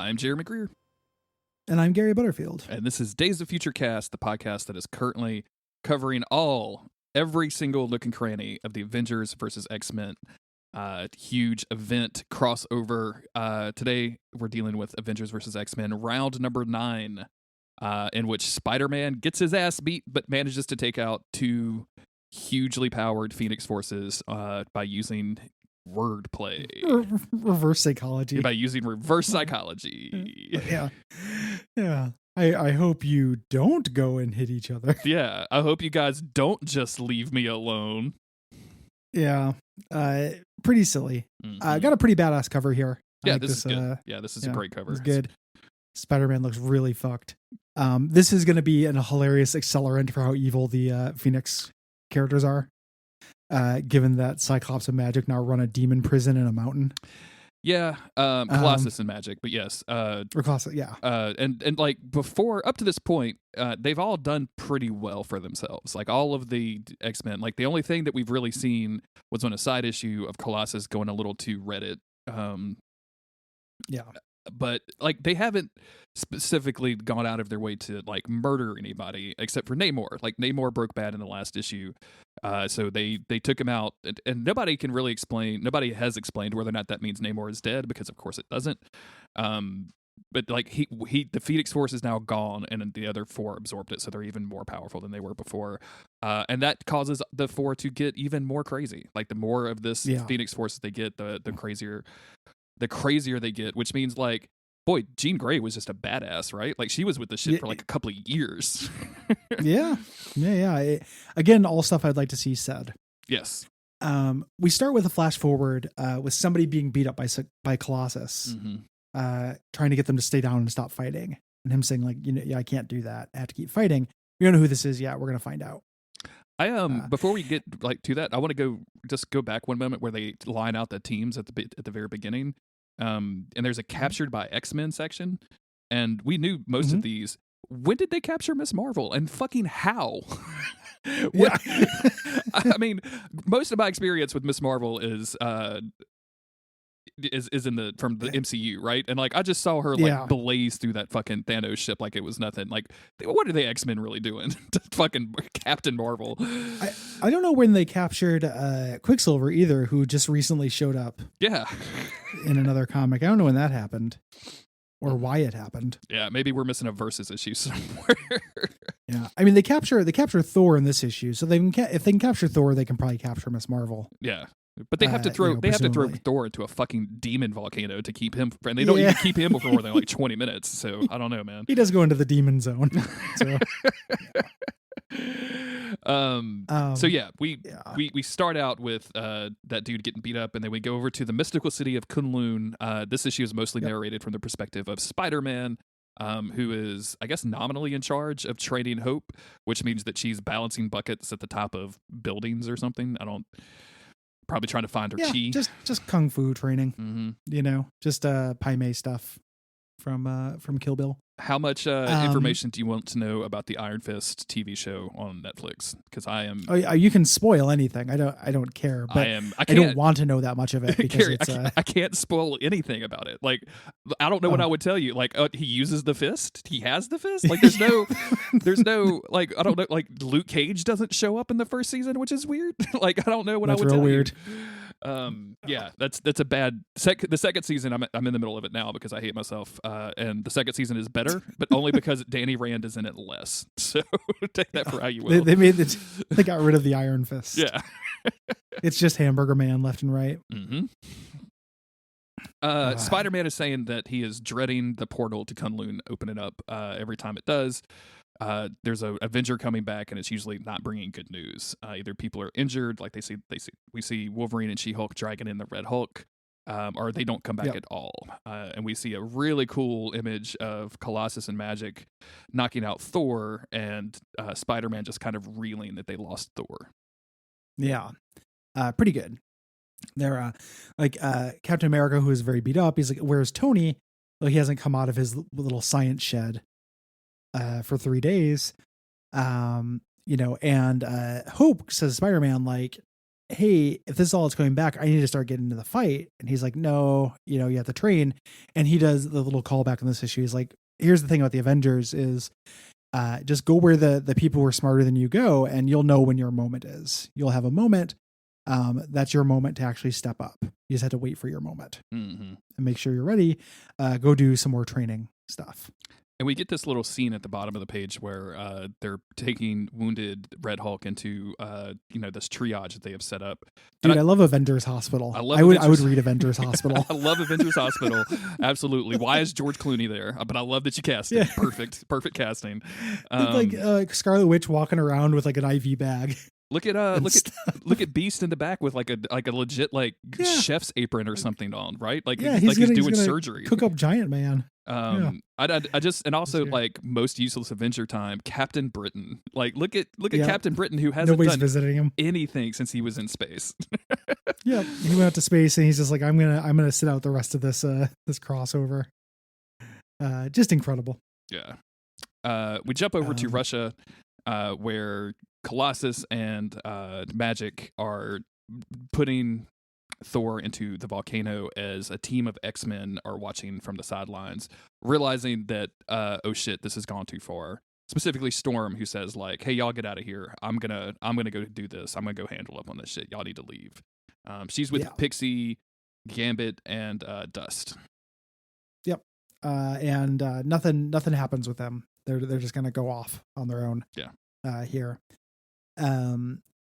I'm Jeremy Greer. And I'm Gary Butterfield. And this is Days of Future Cast, the podcast that is currently covering every single nook and cranny of the Avengers versus X-Men huge event crossover. Today, we're dealing with Avengers versus X-Men round number 9, in which Spider-Man gets his ass beat but manages to take out two hugely powered Phoenix forces by using wordplay. Reverse psychology. By using reverse psychology. Yeah. I hope you don't go and hit each other. Yeah. I hope you guys don't just leave me alone. Yeah. Pretty silly. Mm-hmm. Got a pretty badass cover here. Yeah, this is good. This is a great cover. It's good. Spider-Man looks really fucked. This is going to be a hilarious accelerant for how evil the Phoenix characters are. Given that Cyclops and Magic now run a demon prison in a mountain. Yeah, Colossus and Magic, but yes. Or Colossus, yeah. And like before, up to this point, they've all done pretty well for themselves. Like all of the X-Men, like the only thing that we've really seen was on a side issue of Colossus going a little too Reddit. Yeah. But like they haven't specifically gone out of their way to like murder anybody except for Namor. Like Namor broke bad in the last issue, so they took him out, and nobody has explained whether or not that means Namor is dead, because of course it doesn't. But like the Phoenix Force is now gone, and the other 4 absorbed it, so they're even more powerful than they were before, and that causes the 4 to get even more crazy. Like the more of this Phoenix Force they get, the crazier they get, which means like, boy, Jean Grey was just a badass, right? Like she was with the shit for like a couple of years. Yeah. Again, all stuff I'd like to see said. Yes. We start with a flash forward with somebody being beat up by Colossus, trying to get them to stay down and stop fighting, and him saying like, I can't do that. I have to keep fighting. We don't know who this is yet. We're gonna find out. Before we get like to that, I want to go back one moment where they line out the teams at the very beginning. And there's a captured by X-Men section, and we knew most of these. When did they capture Miss Marvel, and fucking how? I mean, most of my experience with Miss Marvel is from the MCU, right? And like I just saw her like blaze through that fucking Thanos ship like it was nothing. Like, what are the X-Men really doing to fucking Captain Marvel? I don't know when they captured Quicksilver either, who just recently showed up. Yeah. In another comic. I don't know when that happened or why it happened. Yeah, maybe we're missing a Versus issue somewhere. Yeah. I mean, they capture Thor in this issue, so if they can capture Thor, they can probably capture Miss Marvel. Yeah. But they have to throw Thor into a fucking demon volcano to keep him, and they don't even keep him for more than like 20 minutes. So I don't know, man. He does go into the demon zone. So. So we start out with that dude getting beat up, and then we go over to the mystical city of Kunlun. This issue is mostly narrated from the perspective of Spider-Man, who is, I guess, nominally in charge of training Hope, which means that she's balancing buckets at the top of buildings or something. Probably trying to find her chi. Just kung fu training. Just Pai Mei stuff from Kill Bill. How much information do you want to know about the Iron Fist TV show on Netflix? Because I am. Oh, you can spoil anything. I don't care. But I don't want to know that much of it because I can't spoil anything about it. Like, I don't know what I would tell you. Like, he uses the fist. He has the fist. Like, there's no like, I don't know. Like, Luke Cage doesn't show up in the first season, which is weird. Like, I don't know what I would tell weird. You. That's a bad. The second season, I'm in the middle of it now because I hate myself. And the second season is better, but only because Danny Rand is in it less. So take that for how you will. They got rid of the Iron Fist. Yeah. It's just Hamburger Man left and right. Mm-hmm. Spider-Man is saying that he is dreading the portal to Kunlun opening up every time it does. There's a Avenger coming back, and it's usually not bringing good news. Either people are injured, like we see Wolverine and She-Hulk dragging in the Red Hulk, or they don't come back at all. And we see a really cool image of Colossus and Magic knocking out Thor, and Spider-Man just kind of reeling that they lost Thor. Yeah, pretty good. They're Captain America, who is very beat up. He's like, "Where's Tony?" Well, he hasn't come out of his little science shed for 3 days. And Hope says Spider-Man, like, hey, if this is all it's coming back, I need to start getting into the fight. And he's like, no, you have to train. And he does the little callback on this issue. He's like, here's the thing about the Avengers is just go where the people who are smarter than you go, and you'll know when your moment is. You'll have a moment. That's your moment to actually step up. You just have to wait for your moment and make sure you're ready. Go do some more training stuff. And we get this little scene at the bottom of the page where they're taking wounded Red Hulk into this triage that they have set up. Dude, I love Avengers Hospital. I would read Avengers Hospital. I love Avengers Hospital. Absolutely. Why is George Clooney there? But I love that you cast it. Perfect casting. Like Scarlet Witch walking around with like an IV bag. Look at Beast in the back with like a legit chef's apron or something on, right? Like he's doing surgery. Cook up Giant Man. I just, and also like most useless Avenger time, Captain Britain. Like look at Captain Britain, who hasn't Nobody's done visiting him. anything since he was in space. Yeah, he went out to space and he's just like, I'm gonna sit out the rest of this crossover. Just incredible. Yeah. We jump over to Russia, where Colossus and Magic are putting Thor into the volcano as a team of X-Men are watching from the sidelines, realizing that oh shit, this has gone too far. Specifically Storm, who says like, hey, y'all get out of here. I'm gonna go do this. I'm gonna go handle up on this shit. Y'all need to leave. She's with Pixie, Gambit, and Dust. Yep. And nothing happens with them. They're just gonna go off on their own. Yeah. Here.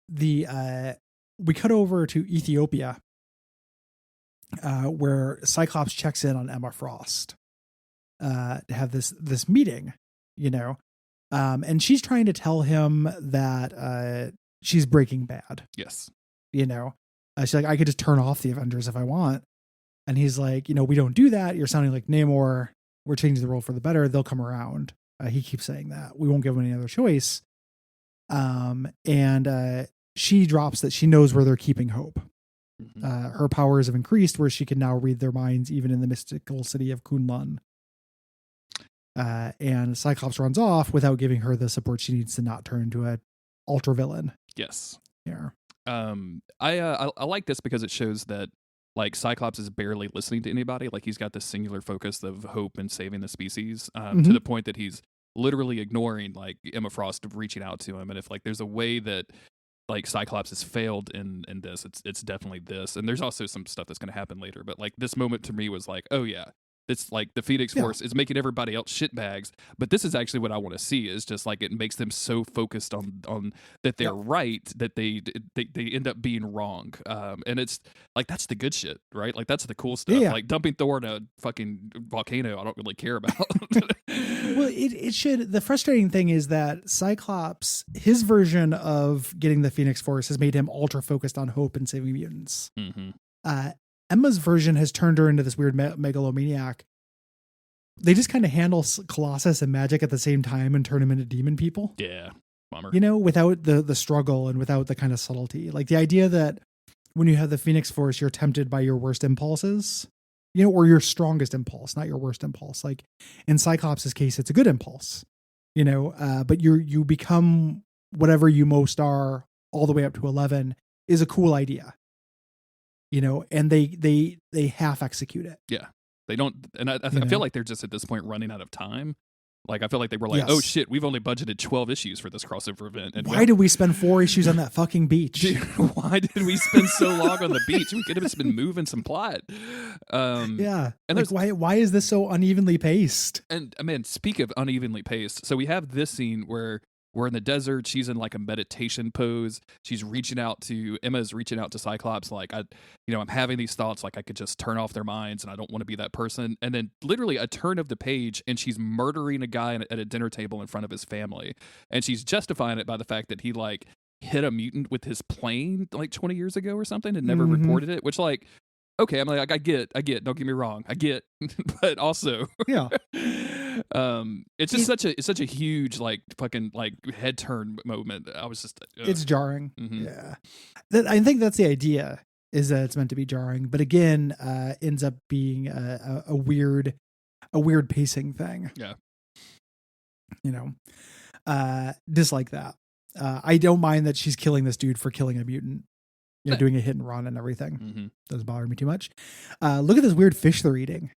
We cut over to Ethiopia, where Cyclops checks in on Emma Frost to have this meeting, and she's trying to tell him that she's Breaking Bad. Yes. She's like, I could just turn off the Avengers if I want. And he's like, we don't do that. You're sounding like Namor. We're changing the world for the better. They'll come around. He keeps saying that. We won't give them any other choice. And she drops that she knows where they're keeping Hope. Her powers have increased where she can now read their minds, even in the mystical city of Kunlun. And Cyclops runs off without giving her the support she needs to not turn into a ultra villain. Yes. Yeah. I like this because it shows that like Cyclops is barely listening to anybody. Like he's got this singular focus of hope and saving the species, to the point that he's literally ignoring like Emma Frost reaching out to him. And if like there's a way that like Cyclops has failed in this, it's definitely this. And there's also some stuff that's going to happen later. But like this moment to me was like, oh yeah, it's like the Phoenix Force is making everybody else shitbags. But this is actually what I want to see, is just like it makes them so focused on that they're right that they end up being wrong. And it's like, that's the good shit, right? Like that's the cool stuff. Yeah. Like dumping Thor in a fucking volcano, I don't really care about. Well, it should. The frustrating thing is that Cyclops, his version of getting the Phoenix Force has made him ultra focused on hope and saving mutants. Emma's version has turned her into this weird megalomaniac. They just kind of handle Colossus and Magic at the same time and turn him into demon people. Yeah. Bummer. Without the struggle and without the kind of subtlety. Like the idea that when you have the Phoenix Force, you're tempted by your worst impulses, or your strongest impulse, not your worst impulse. Like in Cyclops' case, it's a good impulse, but you become whatever you most are all the way up to 11 is a cool idea. And they half execute it. Yeah, they don't. And I feel like they're just at this point running out of time. Like, I feel like they were like, oh shit, we've only budgeted 12 issues for this crossover event. And why did we spend 4 issues on that fucking beach? Dude, why did we spend so long on the beach? We could have just been moving some plot. Yeah. And like, why is this so unevenly paced? And man, speak of unevenly paced. So we have this scene where we're in the desert. She's in like a meditation pose. Emma's reaching out to Cyclops. Like, I'm having these thoughts, like I could just turn off their minds and I don't want to be that person. And then literally a turn of the page and she's murdering a guy at a dinner table in front of his family. And she's justifying it by the fact that he like hit a mutant with his plane like 20 years ago or something and never reported it, which like, okay, I'm like, I get, don't get me wrong. I get, but also, yeah. It's just such a huge like fucking like head turn moment. I was just it's jarring. Yeah, I think that's the idea, is that it's meant to be jarring, but again, ends up being a weird pacing thing. Yeah, dislike that. I don't mind that she's killing this dude for killing a mutant. doing a hit and run and everything. Mm-hmm. Doesn't bother me too much. Look at this weird fish they're eating.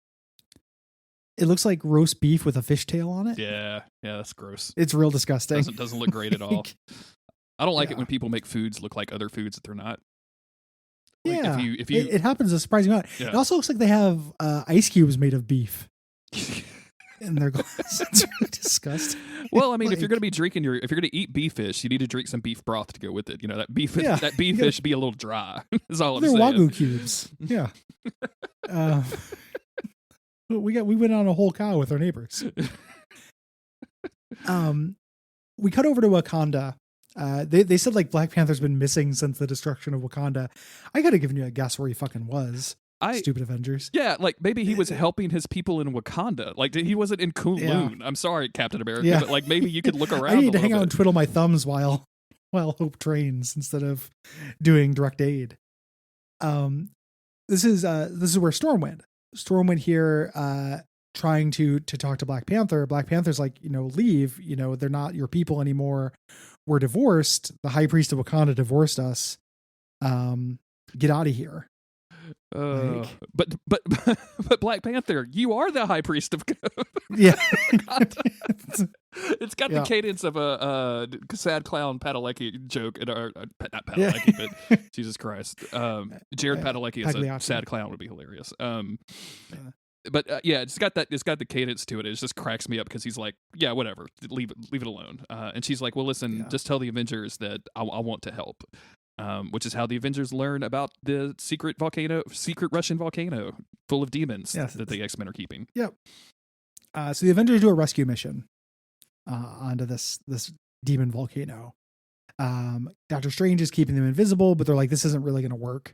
It looks like roast beef with a fishtail on it. Yeah, that's gross. It's real disgusting. Doesn't look great at all. I don't like it when people make foods look like other foods that they're not. Like yeah, if you it happens a surprising amount. Yeah. It also looks like they have ice cubes made of beef in their glass. It's really disgusting. Well, I mean, if you're going to eat beef fish, you need to drink some beef broth to go with it. That beef fish be a little dry. Is all I'm saying. They're Wagyu cubes. Yeah. We went on a whole cow with our neighbors. We cut over to Wakanda. They said like Black Panther's been missing since the destruction of Wakanda. I could have given you a guess where he fucking was. Stupid Avengers. Yeah, like maybe he was helping his people in Wakanda. Like he wasn't in Kowloon. I'm sorry, Captain America, but like maybe you could look around. I need to hang out and twiddle my thumbs while Hope trains instead of doing direct aid. This is where Storm went. Storm went here trying to talk to Black Panther. Black Panther's like, leave. They're not your people anymore. We're divorced. The High Priest of Wakanda divorced us. Get out of here. But Black Panther, you are the High Priest of yeah. It's got the cadence of a sad clown Padalecki joke, not Padalecki, but Jesus Christ, Jared Padalecki as a sad clown would be hilarious. But it's got the cadence to it. It just cracks me up because he's like, yeah, whatever, leave it alone. And she's like, well, listen, just tell the Avengers that I want to help. Which is how the Avengers learn about the secret Russian volcano full of demons that the X-Men are keeping. Yep. So the Avengers do a rescue mission onto this demon volcano. Doctor Strange is keeping them invisible, but they're like, this isn't really going to work.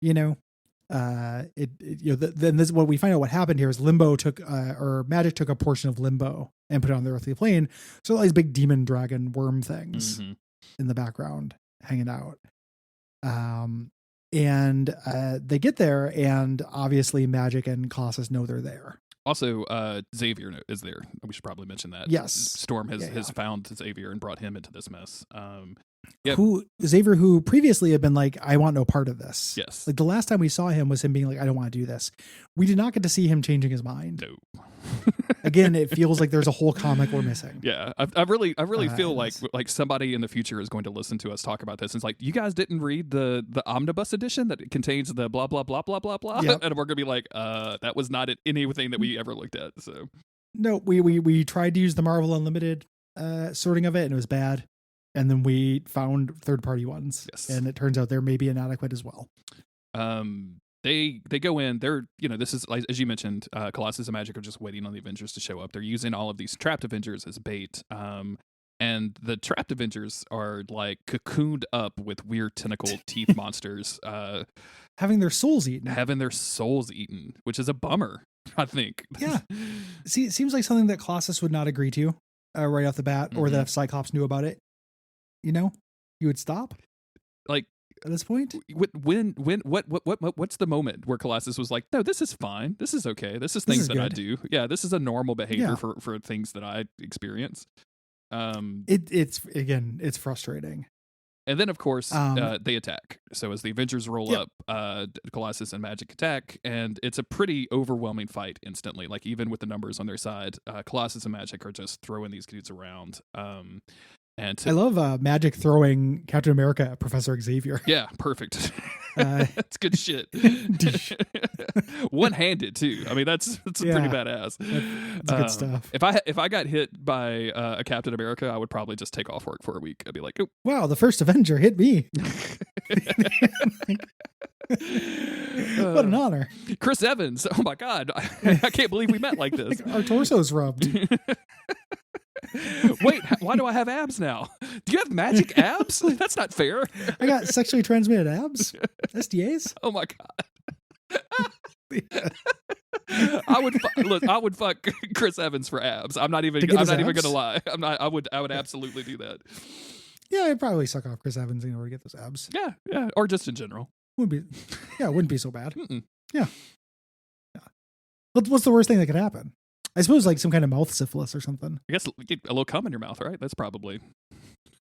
Then this what we find out what happened here is Limbo took or Magic took a portion of Limbo and put it on the earthly plane. So all these big demon dragon worm things in the background hanging out. And they get there, and obviously Magic and Colossus know they're there. Also, Xavier is there. We should probably mention that. Yes. Storm has found Xavier and brought him into this mess. Xavier, who previously had been like, I want no part of this. Yes. Like the last time we saw him was him being like, I don't want to do this. We did not get to see him changing his mind. No. Again, it feels like there's a whole comic we're missing. Yeah. I really feel like somebody in the future is going to listen to us talk about this. And it's like, you guys didn't read the omnibus edition that contains the blah, blah, blah, blah, blah, blah. Yep. And we're going to be like, that was not anything that we ever looked at. So no, we tried to use the Marvel Unlimited sorting of it, and it was bad. And then we found third-party ones, and it turns out they're maybe inadequate as well. They go in. They're this is, as you mentioned, Colossus and Magic are just waiting on the Avengers to show up. They're using all of these trapped Avengers as bait. And the trapped Avengers are like cocooned up with weird tentacle teeth monsters, having their souls eaten. Which is a bummer, I think. Yeah. See, it seems like something that Colossus would not agree to right off the bat, or that if Cyclops knew about it, you would stop. Like at this point, what's the moment where Colossus was like, no, this is fine, this is okay, this is things that I do. Yeah, this is a normal behavior for things that I experience. It's frustrating. And then of course they attack. So as the Avengers roll up, Colossus and Magic attack, and it's a pretty overwhelming fight instantly. Like even with the numbers on their side, Colossus and Magic are just throwing these dudes around. I love Magic throwing Captain America at Professor Xavier. Yeah, perfect. That's good shit. One-handed too. I mean, that's pretty badass. That's good stuff. If I got hit by a Captain America, I would probably just take off work for a week. I'd be like, oh. Wow, the first Avenger hit me. What an honor. Chris Evans. Oh my God. I can't believe we met like this. Our torsos rubbed. Wait, why do I have abs now? Do you have magic abs? That's not fair. I got sexually transmitted abs. SDAs. Oh my God. I would fuck Chris Evans for abs. I'm not even gonna lie. I would absolutely do that. Yeah, I'd probably suck off Chris Evans in order to get those abs. Yeah, or just in general. Wouldn't be so bad. Yeah. What's the worst thing that could happen? I suppose like some kind of mouth syphilis or something. I guess get a little cum in your mouth, right? That's probably.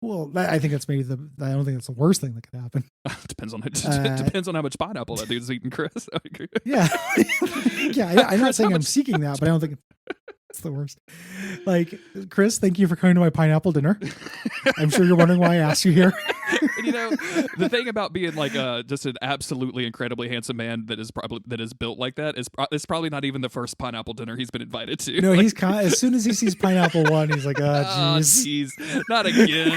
Well, I think that's maybe I don't think that's the worst thing that could happen. Depends on how much pineapple that dude's eating, Chris. Yeah. Yeah. I'm not saying I'm seeking that, but I don't think it's the worst. Like, Chris, thank you for coming to my pineapple dinner. I'm sure you're wondering why I asked you here. And, the thing about being like just an absolutely incredibly handsome man that is built like that is it's probably not even the first pineapple dinner he's been invited to. No, he's as soon as he sees pineapple one, he's like, oh, jeez, not again,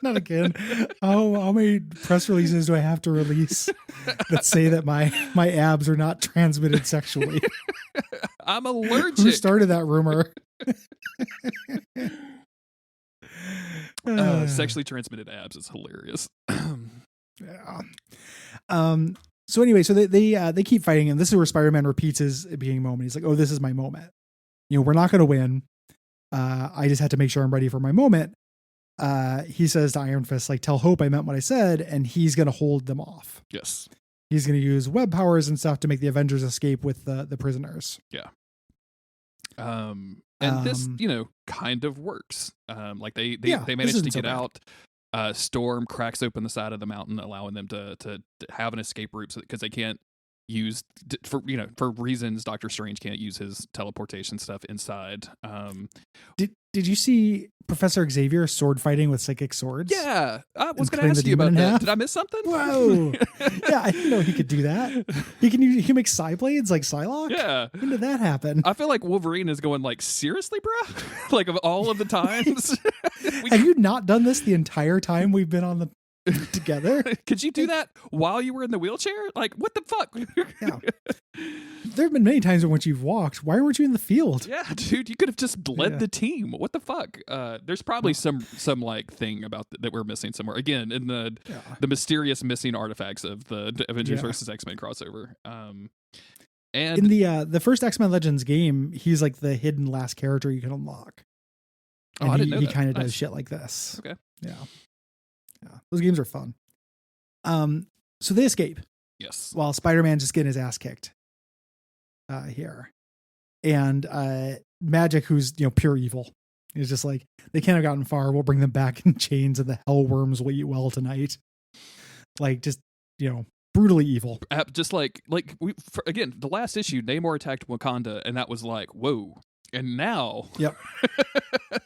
not again. Oh, how many press releases do I have to release that say that my abs are not transmitted sexually? I'm allergic. Who started that rumor? Sexually transmitted abs is hilarious. Yeah. So anyway, so they keep fighting, and this is where Spider-Man repeats his beginning moment. He's like, "Oh, this is my moment. We're not going to win. I just had to make sure I'm ready for my moment." He says to Iron Fist, like, "Tell Hope I meant what I said," and he's going to hold them off. Yes. He's going to use web powers and stuff to make the Avengers escape with the prisoners. Yeah. And this, kind of works. Like they managed to get out. Storm cracks open the side of the mountain, allowing them to have an escape route because they can't use for reasons Doctor Strange can't use his teleportation stuff inside. Did you see Professor Xavier sword fighting with psychic swords? Yeah, I was going to ask you about that. Did I miss something? Whoa! Yeah, I didn't know he could do that. He can make psi blades like Psylocke. Yeah, when did that happen? I feel like Wolverine is going like, seriously, bro? Like of all of the times, have you not done this the entire time we've been on the together? Could you do that while you were in the wheelchair? Like, what the fuck? Yeah. There have been many times when you've walked. Why weren't you in the field? Yeah, dude, you could have just led the team. What the fuck? There's probably some like thing about that we're missing somewhere. Again, in the mysterious missing artifacts of the Avengers versus X-Men crossover. And in the first X-Men Legends game, he's like the hidden last character you can unlock. And I didn't know he that. kind of Nice. does shit like this. Okay. Yeah. Those games are fun. So they escape. Yes. While Spider-Man just getting his ass kicked. Here. And Magic, who's pure evil, is just like, they can't have gotten far. We'll bring them back in chains, and the hell worms will eat well tonight. Like, just brutally evil. Just like again, the last issue, Namor attacked Wakanda, and that was like, whoa. And now, yep.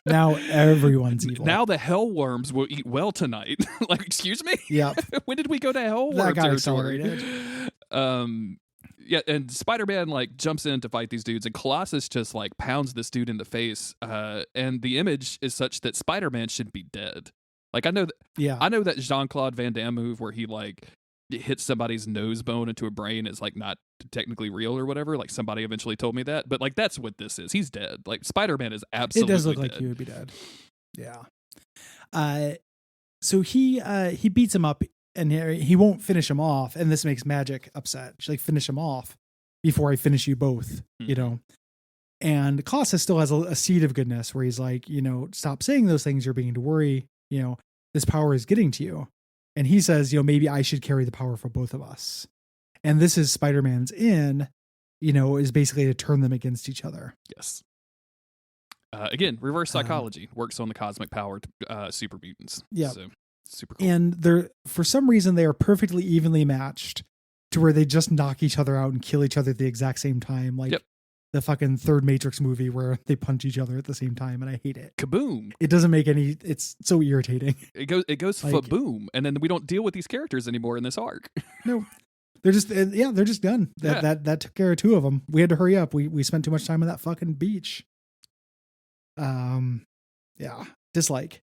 Now everyone's evil. Now the hell worms will eat well tonight. Like, excuse me. Yep. When did we go to hell worm that got territory? Accelerated. Yeah, and Spider-Man like jumps in to fight these dudes, and Colossus just like pounds this dude in the face. And the image is such that Spider-Man should be dead. Like I know that Jean-Claude Van Damme move where he like hits somebody's nose bone into a brain is like not technically real or whatever. Like somebody eventually told me that, but like that's what this is. He's dead. Like Spider-Man is absolutely. It does look dead. like he would be dead. Yeah. So he beats him up. And he won't finish him off, and this makes Magic upset. She's like, finish him off before I finish you both, And Colossus still has a seed of goodness where he's like, stop saying those things you're beginning to worry. This power is getting to you. And he says, maybe I should carry the power for both of us. And this is Spider-Man's is basically to turn them against each other. Yes. Again, reverse psychology works on the cosmic powered super mutants. Yeah. So. Super cool. And they're, for some reason, they are perfectly evenly matched to where they just knock each other out and kill each other at the exact same time. Like the fucking third Matrix movie where they punch each other at the same time. And I hate it. Kaboom. It doesn't make it's so irritating. It goes like, boom. And then we don't deal with these characters anymore in this arc. No, they're just done. That took care of two of them. We had to hurry up. We spent too much time on that fucking beach. Dislike.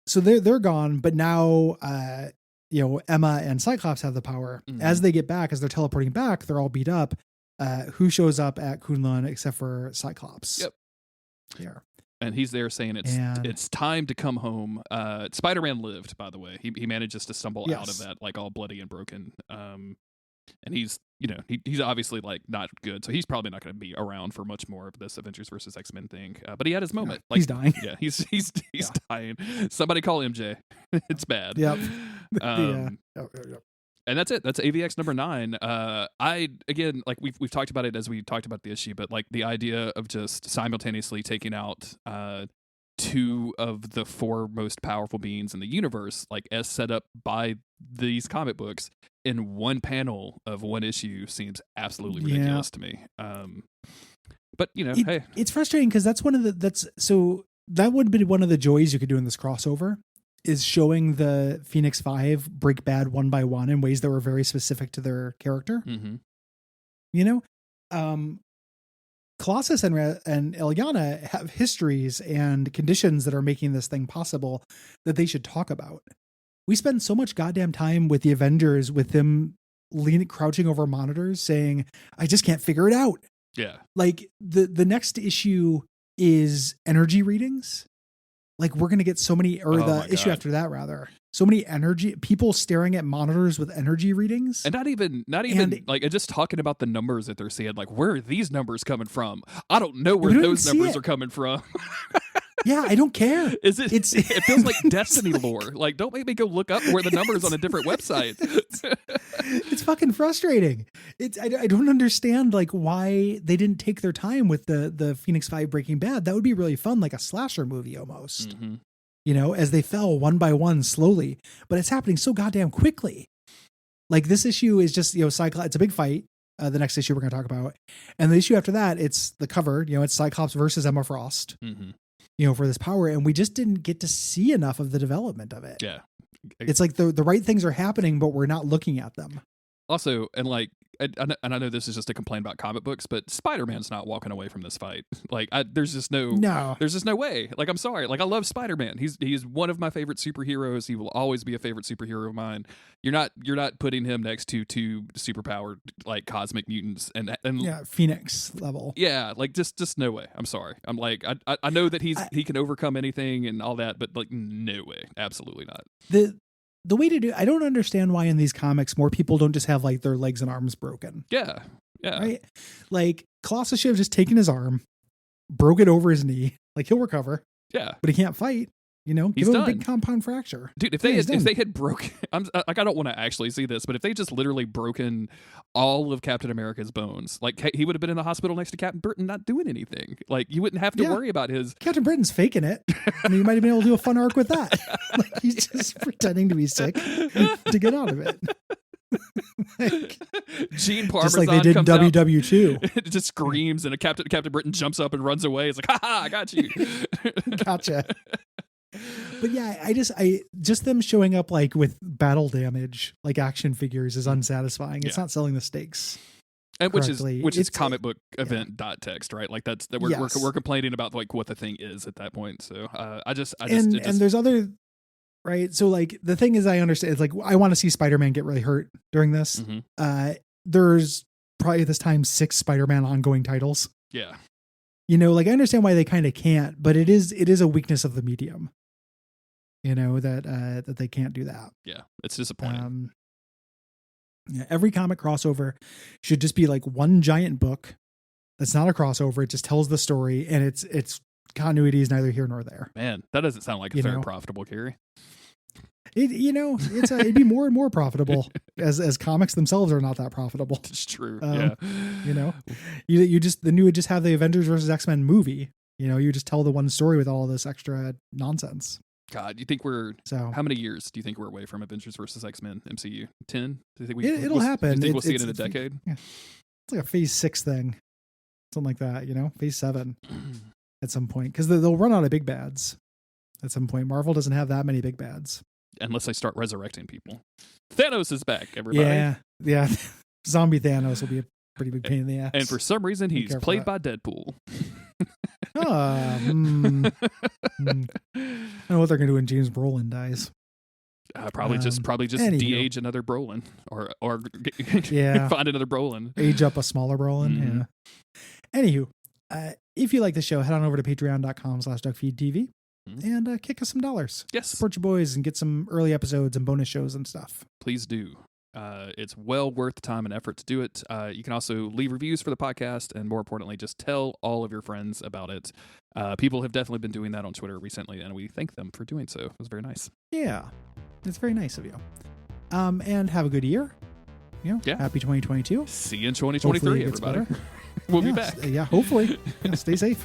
So they're gone, but now Emma and Cyclops have the power. Mm-hmm. As they get back, as they're teleporting back, they're all beat up. Who shows up at Kunlun except for Cyclops? Yep. Here. And he's there saying it's time to come home. Spider-Man lived, by the way. He manages to stumble out of that like all bloody and broken. And he's he's obviously like not good, so he's probably not going to be around for much more of this Avengers versus X-Men thing. But he had his moment. Like, he's dying. Yeah, he's dying. Somebody call MJ. It's bad. Yep. And that's it. That's AVX number 9. I again, like we've talked about it as we talked about the issue, but like the idea of just simultaneously taking out two of the four most powerful beings in the universe, like as set up by these comic books in one panel of one issue, seems absolutely ridiculous to me. But hey, it's frustrating because that would be one of the joys you could do in this crossover, is showing the Phoenix Five break bad one by one in ways that were very specific to their character. Colossus and Ilyana have histories and conditions that are making this thing possible that they should talk about. We spend so much goddamn time with the Avengers with them crouching over monitors saying, I just can't figure it out. Yeah. Like the next issue is energy readings. Like we're going to get so many, or the issue after that rather, so many people staring at monitors with energy readings. And not even like just talking about the numbers that they're seeing. Like, where are these numbers coming from? I don't know where those numbers are coming from. Yeah, I don't care. It feels like Destiny lore. Like, don't make me go look up where the numbers on a different website. It's fucking frustrating. I don't understand like why they didn't take their time with the Phoenix 5 Breaking Bad. That would be really fun, like a slasher movie almost. As they fell one by one slowly, but it's happening so goddamn quickly. Like this issue is just, Cyclops, it's a big fight. The next issue we're going to talk about. And the issue after that, it's the cover, it's Cyclops versus Emma Frost. For this power, and we just didn't get to see enough of the development of it. Yeah. It's like the right things are happening, but we're not looking at them. Also, and like, and I know this is just a complaint about comic books, but Spider-Man's not walking away from this fight. Like, there's just no way. Like, I'm sorry. Like, I love Spider-Man. He's one of my favorite superheroes. He will always be a favorite superhero of mine. You're not putting him next to two superpowered like cosmic mutants and Phoenix level. Yeah, like just no way. I'm sorry. I'm like, I know that he can overcome anything and all that, but like no way, absolutely not. The way to do, I don't understand why in these comics more people don't just have like their legs and arms broken. Yeah. Right? Like Colossus should have just taken his arm, broke it over his knee. Like he'll recover. Yeah. But he can't fight. Give him a big compound fracture. Dude, if they had broken, I don't want to actually see this, but if they just literally broken all of Captain America's bones, like he would have been in the hospital next to Captain Britain not doing anything. Like you wouldn't have to worry about his. Captain Britain's faking it. You might have been able to do a fun arc with that. Like he's just pretending to be sick to get out of it. Like, Gene Parmesan just like they did in WW2. It just screams and Captain Britain jumps up and runs away. It's like, ha, I got you. Gotcha. But yeah, I just them showing up like with battle damage, like action figures, is unsatisfying. It's not selling the stakes. And which is comic book event .text, right? Like we're complaining about like what the thing is at that point. So and there's other, right? So like the thing is, I understand. It's like I want to see Spider-Man get really hurt during this. There's probably this time 6 Spider-Man ongoing titles. Yeah. Like I understand why they kind of can't, but it is a weakness of the medium. That they can't do that. Yeah, it's disappointing. Every comic crossover should just be like one giant book that's not a crossover. It just tells the story, and its continuity is neither here nor there. Man, that doesn't sound like a very profitable, Carrie. It'd be more and more profitable as comics themselves are not that profitable. It's true. You would just have the Avengers versus X-Men movie. You just tell the one story with all this extra nonsense. God, you think how many years do you think we're away from Avengers versus X-Men MCU? 10? Do you think it'll happen? Do you think we'll see it in a decade? Yeah. It's like a phase 6 thing. Something like that, phase 7 at some point. Because they'll run out of big bads at some point. Marvel doesn't have that many big bads. Unless they start resurrecting people. Thanos is back, everybody. Yeah. Zombie Thanos will be a pretty big pain in the ass. And for some reason, he's played by Deadpool. I don't know what they're going to do when James Brolin dies. Probably just de-age another Brolin or find another Brolin. Age up a smaller Brolin. Yeah. Anywho, if you like the show, head on over to patreon.com/Duckfeed.tv and kick us some dollars. Yes. Support your boys and get some early episodes and bonus shows and stuff. Please do. It's well worth the time and effort to do it. You can also leave reviews for the podcast, and more importantly, just tell all of your friends about it. People have definitely been doing that on Twitter recently, and we thank them for doing so. It was very nice. Yeah, it's very nice of you. And have a good year. Happy 2022. See you in 2023, everybody. We'll be back. Yeah, hopefully. Stay safe.